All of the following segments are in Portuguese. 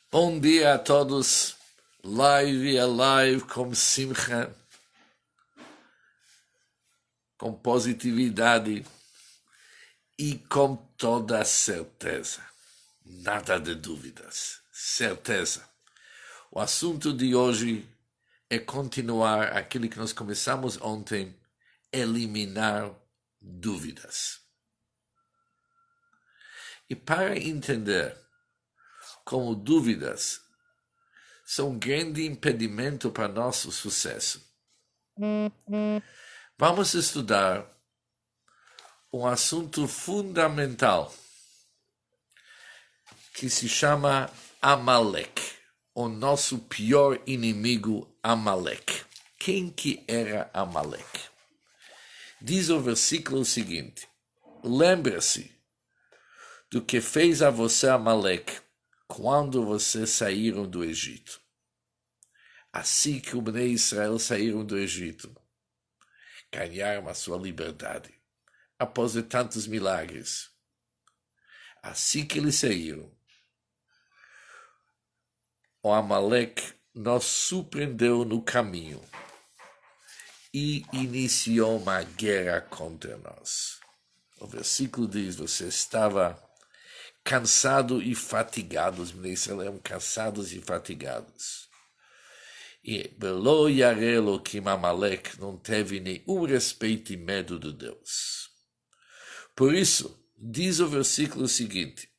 Bom dia a todos, live a live com simcha, com positividade e com toda a certeza, nada de dúvidas, certeza. O assunto de hoje é continuar aquilo que nós começamos ontem, eliminar dúvidas. E para entender como dúvidas são um grande impedimento para nosso sucesso, vamos estudar um assunto fundamental que se chama Amalek, o nosso pior inimigo Amalek. Quem que era Amalek? Diz o versículo seguinte: lembre-se do que fez a você Amalek quando vocês saíram do Egito. Assim que o Bnei Israel saíram do Egito, ganharam a sua liberdade, após de tantos milagres. Assim que eles saíram, o Amalek nos surpreendeu no caminho e iniciou uma guerra contra nós. O versículo diz: você estava cansado e fatigado, os Bnei Israel eram cansados e fatigados. E Belo Yareh Elokim Amalek não teve nenhum respeito e medo de Deus. Por isso, diz o versículo seguinte: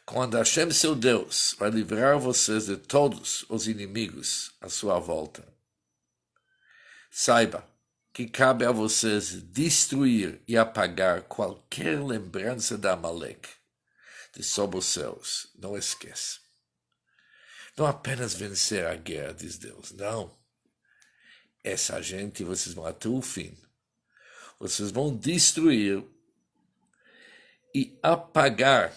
quando Hashem, seu Deus, vai livrar vocês de todos os inimigos à sua volta, saiba que cabe a vocês destruir e apagar qualquer lembrança de Amalek de sob os céus. Não esqueça. Não apenas vencer a guerra, diz Deus. Não. Essa gente vocês vão até o fim. Vocês vão destruir e apagar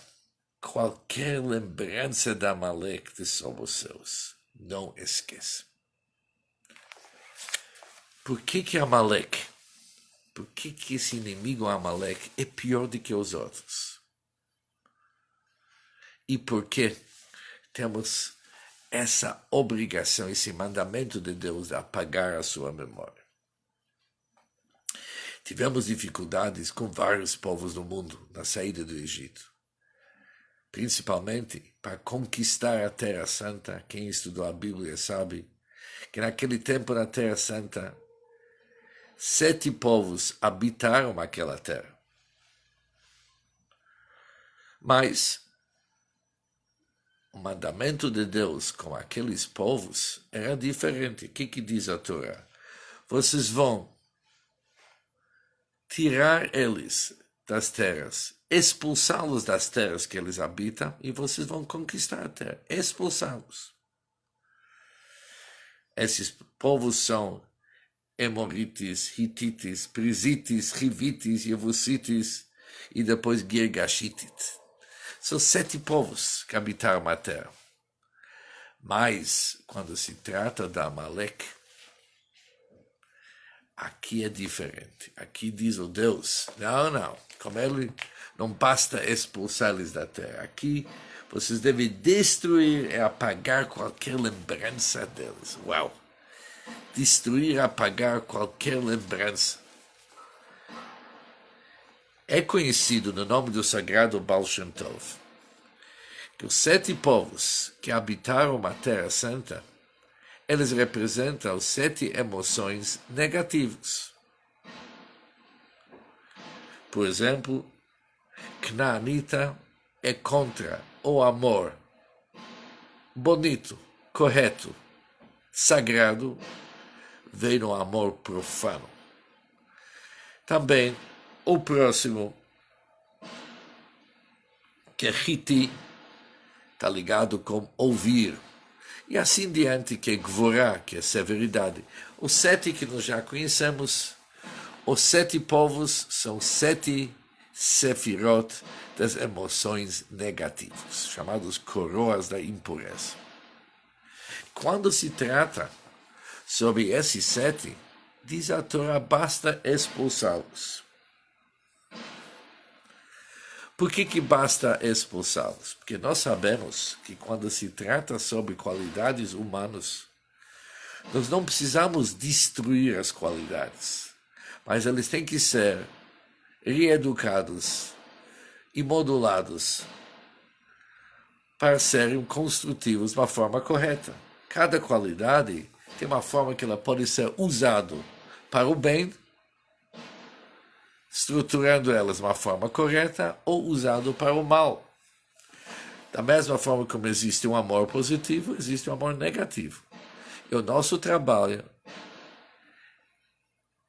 qualquer lembrança de Amalek de sob os céus. Não esqueça. Por que Amalek? Por que esse inimigo Amalek é pior do que os outros? E por que temos essa obrigação, esse mandamento de Deus de apagar a sua memória? Tivemos dificuldades com vários povos do mundo na saída do Egito. Principalmente para conquistar a Terra Santa. Quem estudou a Bíblia sabe que naquele tempo na Terra Santa 7 povos habitaram aquela terra. Mas o mandamento de Deus com aqueles povos era diferente. O que diz a Torá? Vocês vão tirar eles das terras, expulsá-los das terras que eles habitam, e vocês vão conquistar a terra, expulsá-los. Esses povos são Emorites, Hitites, Prisites, Rivites, Jevusites e depois Girgashitit. São 7 povos que habitaram a terra. Mas, quando se trata de Amalek, aqui é diferente. Aqui diz o Deus: não, como ele não basta expulsá-los da terra. Aqui vocês devem destruir e apagar qualquer lembrança deles. Uau! Destruir e apagar qualquer lembrança. É conhecido no nome do sagrado Baal Shem Tov que os 7 povos que habitaram a Terra Santa, eles representam as 7 emoções negativas. Por exemplo, Canaanita é contra o amor bonito, correto, sagrado, vem no amor profano. Também o próximo, que é Hiti, está ligado com ouvir. E assim diante, que é Gvorá, que é severidade. Os 7 que nós já conhecemos, os 7 povos são 7 sefirot das emoções negativas, chamados coroas da impureza. Quando se trata sobre esses 7, diz a Torá, basta expulsá-los. Por que basta expulsá-los? Porque nós sabemos que quando se trata sobre qualidades humanas, nós não precisamos destruir as qualidades, mas eles têm que ser reeducados e modulados para serem construtivos de uma forma correta. Cada qualidade tem uma forma que ela pode ser usada para o bem, estruturando elas de uma forma correta, ou usado para o mal. Da mesma forma como existe um amor positivo, existe um amor negativo. E o nosso trabalho é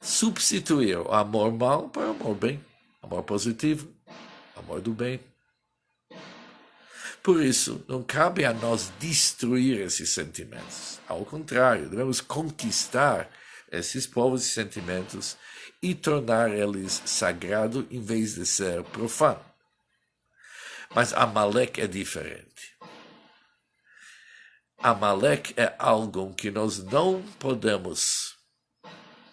substituir o amor mal para o amor bem, amor positivo, amor do bem. Por isso, não cabe a nós destruir esses sentimentos. Ao contrário, devemos conquistar esses povos e sentimentos e tornar eles sagrados em vez de ser profano. Mas Amalek é diferente. Amalek é algo que nós não podemos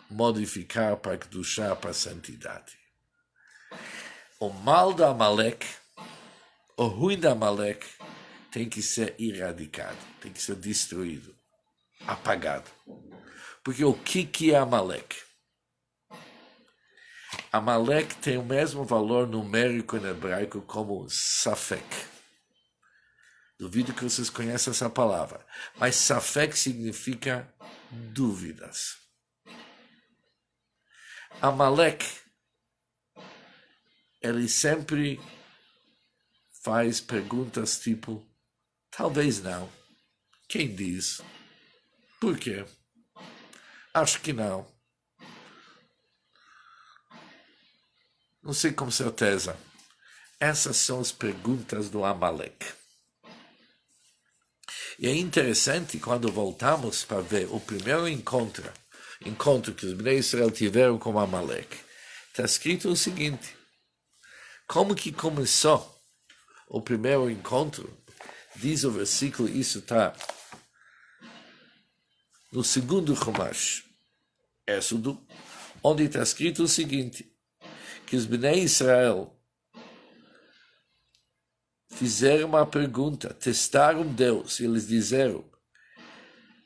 modificar para Kedushá, para a santidade. O mal da Amalek, o ruim da Amalek, tem que ser erradicado, tem que ser destruído, apagado. Porque o que é Amalek? Amalek tem o mesmo valor numérico em hebraico como Safek. Duvido que vocês conheçam essa palavra. Mas Safek significa dúvidas. Amalek, ele sempre faz perguntas tipo, talvez não. Quem diz? Por quê? Acho que não. Não sei com certeza. Essas são as perguntas do Amalek. E é interessante quando voltamos para ver o primeiro encontro que os Bnei Israel tiveram com Amalek. Está escrito o seguinte: como que começou o primeiro encontro? Diz o versículo, isso está no segundo Chumash, Êxodo, onde está escrito o seguinte, que os Bnei Israel fizeram uma pergunta, testaram Deus, e eles disseram,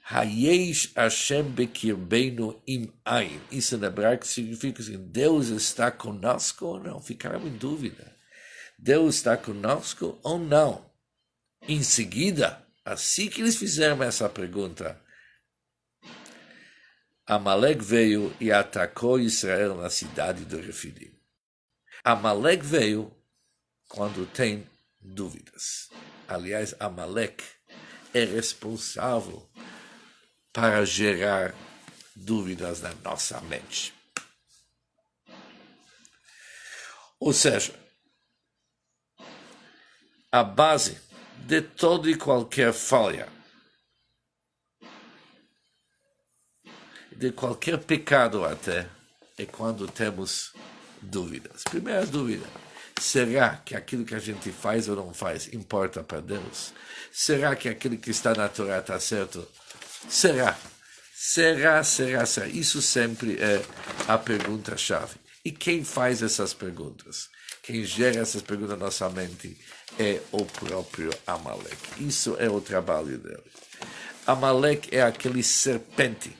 Hayesh Hashem bekirbeinu im ayin. Isso em hebraico significa assim, Deus está conosco ou não? Ficaram em dúvida. Deus está conosco ou não? Em seguida, assim que eles fizeram essa pergunta, Amalek veio e atacou Israel na cidade de Refidim. Amalek veio quando tem dúvidas. Aliás, Amalek é responsável para gerar dúvidas na nossa mente. Ou seja, a base de toda e qualquer falha, de qualquer pecado até, é quando temos dúvidas. Primeira dúvida, será que aquilo que a gente faz ou não faz importa para Deus? Será que aquilo que está na Torá está certo? Será? Isso sempre é a pergunta-chave. E quem faz essas perguntas? Quem gera essas perguntas na nossa mente é o próprio Amalek. Isso é o trabalho dele. Amalek é aquele serpente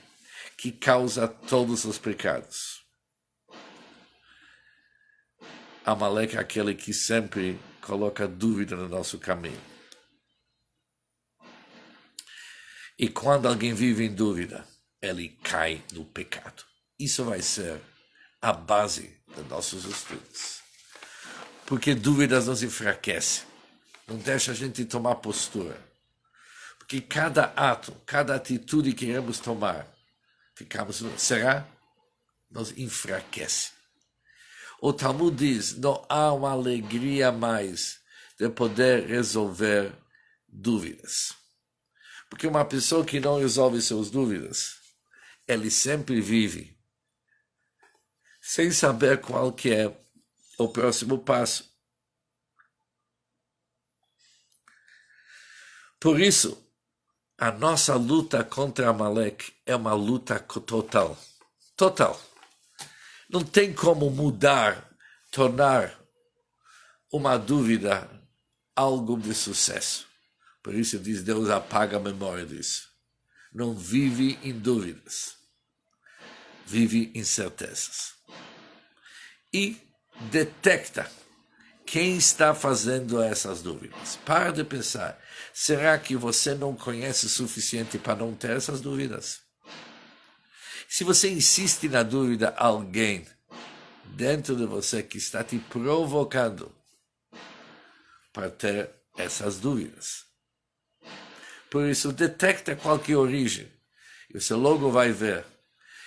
que causa todos os pecados. Amalek é aquele que sempre coloca dúvida no nosso caminho. E quando alguém vive em dúvida, ele cai no pecado. Isso vai ser a base dos nossos estudos. Porque dúvidas nos enfraquecem. Não deixa a gente tomar postura. Porque cada ato, cada atitude que queremos tomar, será? Nos enfraquece. O Talmud diz, não há uma alegria mais de poder resolver dúvidas. Porque uma pessoa que não resolve suas dúvidas, ele sempre vive sem saber qual que é o próximo passo. Por isso, a nossa luta contra Amalek é uma luta total. Total. Não tem como mudar, tornar uma dúvida, algo de sucesso. Por isso diz, Deus apaga a memória disso. Não vive em dúvidas. Vive em certezas. E detecta quem está fazendo essas dúvidas. Para de pensar, será que você não conhece o suficiente para não ter essas dúvidas? Se você insiste na dúvida, alguém dentro de você que está te provocando para ter essas dúvidas. Por isso, detecta qual que é a origem. E você logo vai ver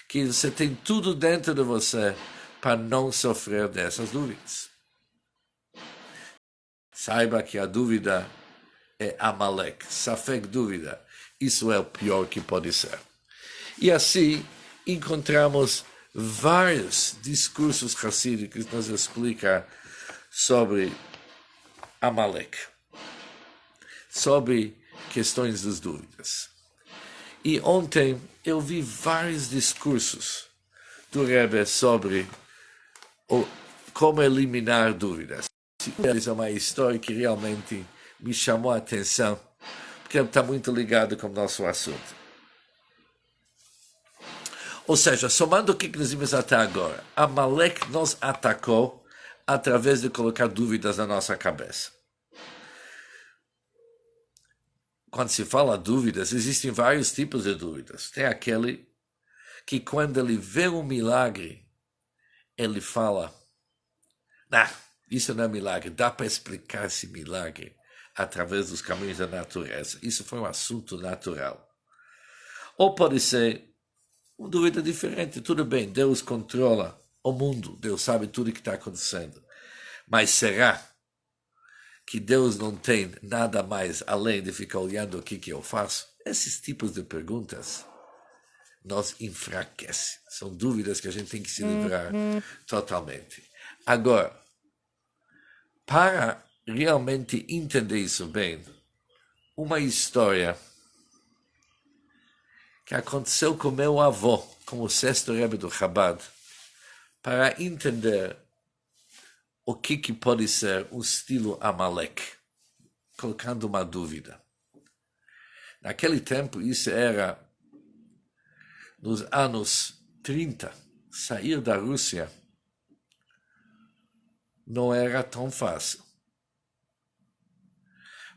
que você tem tudo dentro de você para não sofrer dessas dúvidas. Saiba que a dúvida é Amalek, Safek dúvida. Isso é o pior que pode ser. E assim encontramos vários discursos racídicos que nos explicam sobre Amalek, sobre questões das dúvidas. E ontem eu vi vários discursos do Rebbe sobre como eliminar dúvidas. Essa é uma história que realmente me chamou a atenção, porque está muito ligado com o nosso assunto. Ou seja, somando o que nós vimos até agora, Amalek nos atacou através de colocar dúvidas na nossa cabeça. Quando se fala dúvidas, existem vários tipos de dúvidas. Tem aquele que quando ele vê um milagre, ele fala, isso não é milagre, dá para explicar esse milagre através dos caminhos da natureza. Isso foi um assunto natural. Ou pode ser uma dúvida diferente. Tudo bem, Deus controla o mundo, Deus sabe tudo o que está acontecendo. Mas será que Deus não tem nada mais além de ficar olhando o que eu faço? Esses tipos de perguntas nos enfraquecem. São dúvidas que a gente tem que se livrar totalmente. Agora, para realmente entender isso bem, uma história que aconteceu com meu avô, com o sexto Rebbe do Chabad, para entender o que pode ser um estilo Amalek, colocando uma dúvida. Naquele tempo, isso era nos anos 30, sair da Rússia não era tão fácil.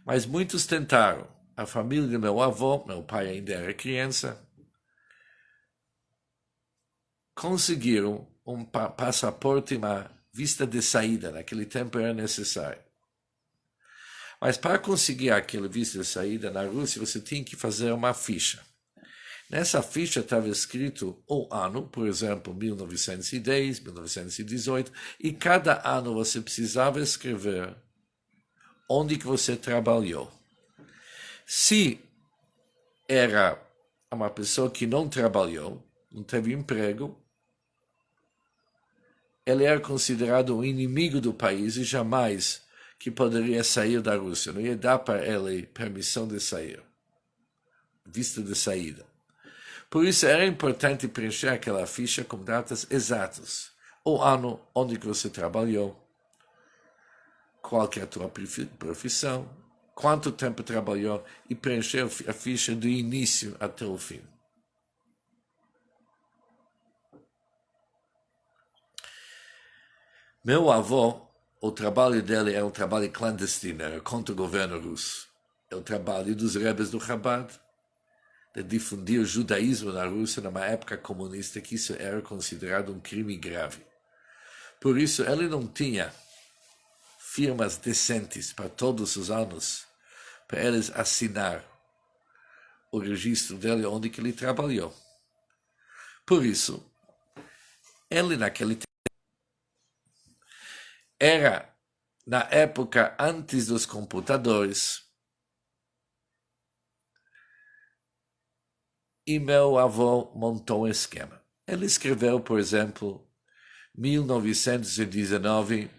Mas muitos tentaram. A família de meu avô, meu pai ainda era criança, conseguiram um passaporte e uma vista de saída. Naquele tempo era necessário. Mas para conseguir aquele visto de saída na Rússia, você tinha que fazer uma ficha. Nessa ficha estava escrito o ano, por exemplo, 1910, 1918, e cada ano você precisava escrever onde que você trabalhou. Se era uma pessoa que não trabalhou, não teve emprego, ele era considerado um inimigo do país e jamais que poderia sair da Rússia. Não ia dar para ele permissão de sair, visto de saída. Por isso era importante preencher aquela ficha com datas exatas. O ano onde que você trabalhou, qual que é a tua profissão, quanto tempo trabalhou e preencher a ficha do início até o fim. Meu avô, o trabalho dele era um trabalho clandestino, era contra o governo russo. É o trabalho dos rebes do Chabad, de difundir o judaísmo na Rússia numa época comunista, que isso era considerado um crime grave. Por isso, ele não tinha firmas decentes para todos os anos, para eles assinar o registro dele onde que ele trabalhou. Por isso, ele naquele tempo era, na época antes dos computadores, e meu avô montou um esquema. Ele escreveu, por exemplo, 1919,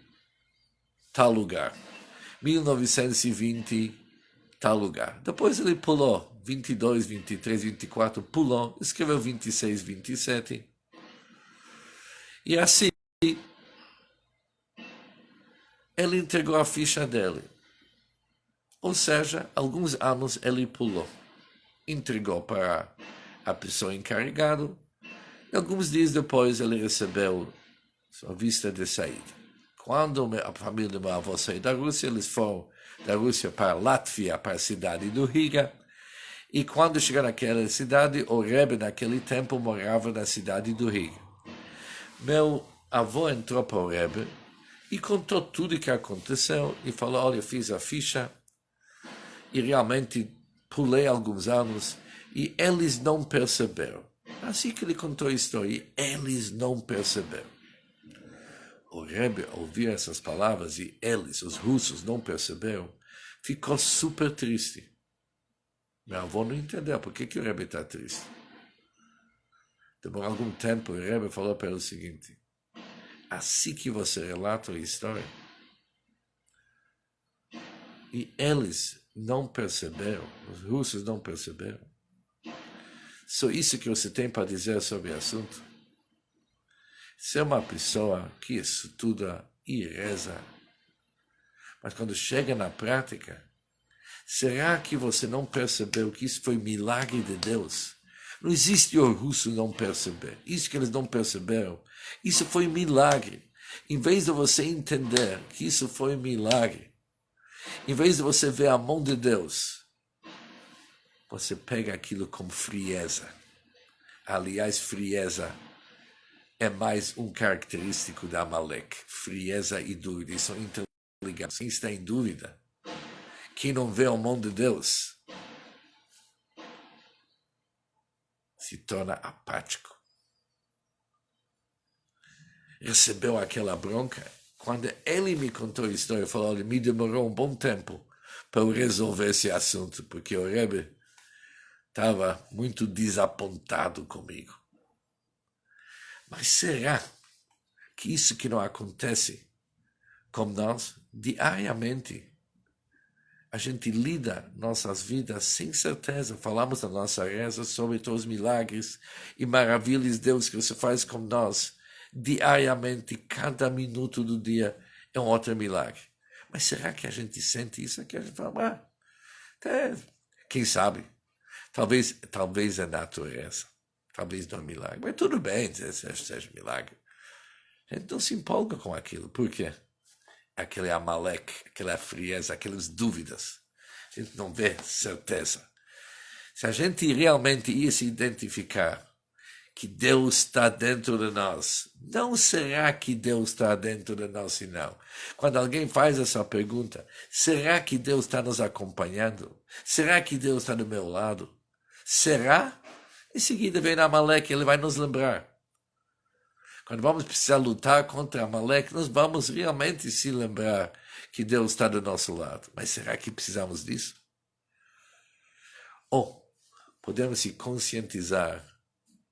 tal lugar. 1920, tal lugar. Depois ele pulou 22, 23, 24, pulou, escreveu 26, 27. E assim, ele entregou a ficha dele. Ou seja, alguns anos ele pulou. Entregou para a pessoa encarregada. E alguns dias depois ele recebeu sua vista de saída. Quando a família do meu avô saiu da Rússia, eles foram da Rússia para a Látvia, para a cidade do Riga. E quando chegaram naquela cidade, o Rebbe, naquele tempo, morava na cidade do Riga. Meu avô entrou para o Rebbe e contou tudo o que aconteceu e falou, olha, eu fiz a ficha e realmente pulei alguns anos e eles não perceberam. Assim que ele contou a história, eles não perceberam. O Rebbe ouviu essas palavras e eles, os russos, não perceberam, ficou super triste. Meu avô não entendeu por que o Rebbe está triste. Demorou algum tempo, o Rebbe falou para ele o seguinte, assim que você relata a história, e eles não perceberam, os russos não perceberam, só isso que você tem para dizer sobre o assunto? Ser uma pessoa que estuda e reza, mas quando chega na prática, será que você não percebeu que isso foi milagre de Deus? Não existe o russo não perceber. Isso que eles não perceberam, isso foi milagre. Em vez de você entender que isso foi milagre, em vez de você ver a mão de Deus, você pega aquilo com frieza. Aliás, frieza é mais um característico da Amalek. Frieza e dúvida, eles são interligados. Quem está em dúvida, quem não vê a mão de Deus, se torna apático. Recebeu aquela bronca. Quando ele me contou a história, ele falou, olha, me demorou um bom tempo para eu resolver esse assunto, porque o Rebbe estava muito desapontado comigo. Mas será que isso que não acontece com nós diariamente? A gente lida nossas vidas sem certeza. Falamos da nossa reza sobre todos os milagres e maravilhas de Deus que você faz com nós. Diariamente, cada minuto do dia é um outro milagre. Mas será que a gente sente isso? Que a gente fala, quem sabe? Talvez é natureza. Talvez não é milagre. Mas tudo bem, seja milagre. A gente não se empolga com aquilo. Por quê? Aquele Amalek, aquela frieza, aquelas dúvidas. A gente não vê certeza. Se a gente realmente ia se identificar que Deus está dentro de nós, não será que Deus está dentro de nós, senão? Quando alguém faz essa pergunta, será que Deus está nos acompanhando? Será que Deus está do meu lado? Será? Em seguida vem Amalek, ele vai nos lembrar. Quando vamos precisar lutar contra Amalek, nós vamos realmente se lembrar que Deus está do nosso lado. Mas será que precisamos disso? Ou podemos se conscientizar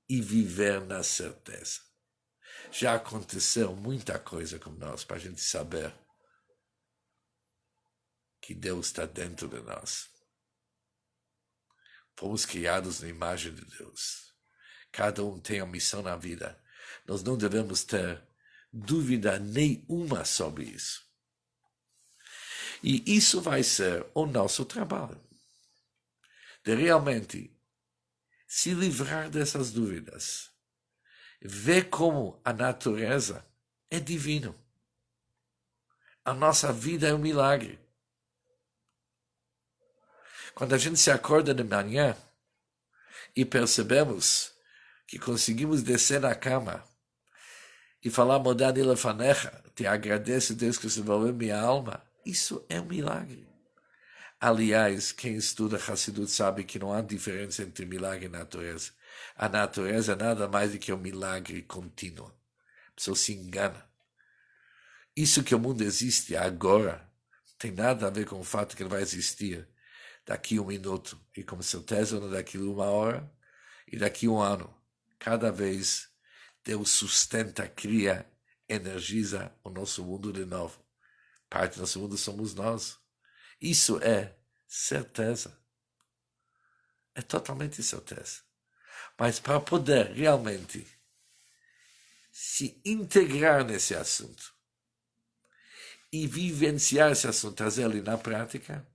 e viver na certeza. Já aconteceu muita coisa com nós para a gente saber que Deus está dentro de nós. Fomos criados na imagem de Deus. Cada um tem uma missão na vida. Nós não devemos ter dúvida nenhuma sobre isso. E isso vai ser o nosso trabalho. De realmente se livrar dessas dúvidas. Ver como a natureza é divina. A nossa vida é um milagre. Quando a gente se acorda de manhã e percebemos que conseguimos descer na cama e falar, Modani lefanecha, te agradeço, Deus, que você envolveu minha alma, isso é um milagre. Aliás, quem estuda Hassidut sabe que não há diferença entre milagre e natureza. A natureza é nada mais do que um milagre contínuo. A pessoa se engana. Isso que o mundo existe agora tem nada a ver com o fato que ele vai existir daqui a 1 minuto, e com certeza não daqui a 1 hora, e daqui a 1 ano. Cada vez Deus sustenta, cria, energiza o nosso mundo de novo. Parte do nosso mundo somos nós. Isso é certeza. É totalmente certeza. Mas para poder realmente se integrar nesse assunto e vivenciar esse assunto, trazer ele na prática.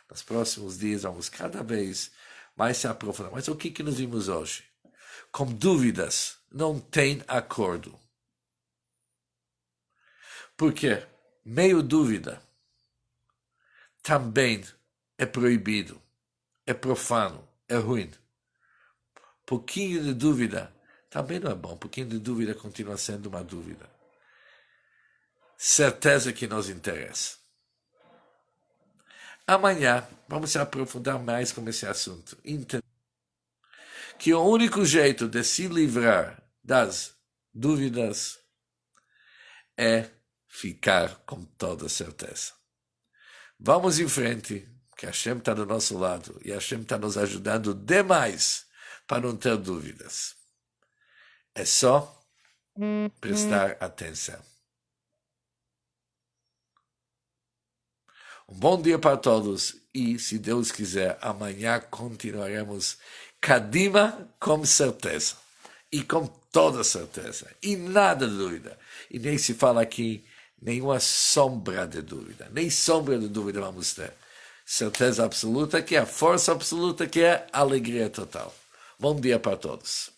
Nos próximos dias vamos cada vez mais se aprofundar. Mas o que nós vimos hoje? Com dúvidas, não tem acordo. Por quê? Meio dúvida também é proibido, é profano, é ruim. Pouquinho de dúvida também não é bom. Pouquinho de dúvida continua sendo uma dúvida. Certeza que nos interessa. Amanhã vamos se aprofundar mais com esse assunto. Entender que o único jeito de se livrar das dúvidas é ficar com toda certeza. Vamos em frente, que Hashem está do nosso lado e Hashem está nos ajudando demais para não ter dúvidas. É só prestar atenção. Um bom dia para todos e, se Deus quiser, amanhã continuaremos Kadima com certeza. E com toda certeza. E nada de dúvida. E nem se fala aqui nenhuma sombra de dúvida. Nem sombra de dúvida vamos ter. Certeza absoluta, que é a força absoluta, que é a alegria total. Bom dia para todos.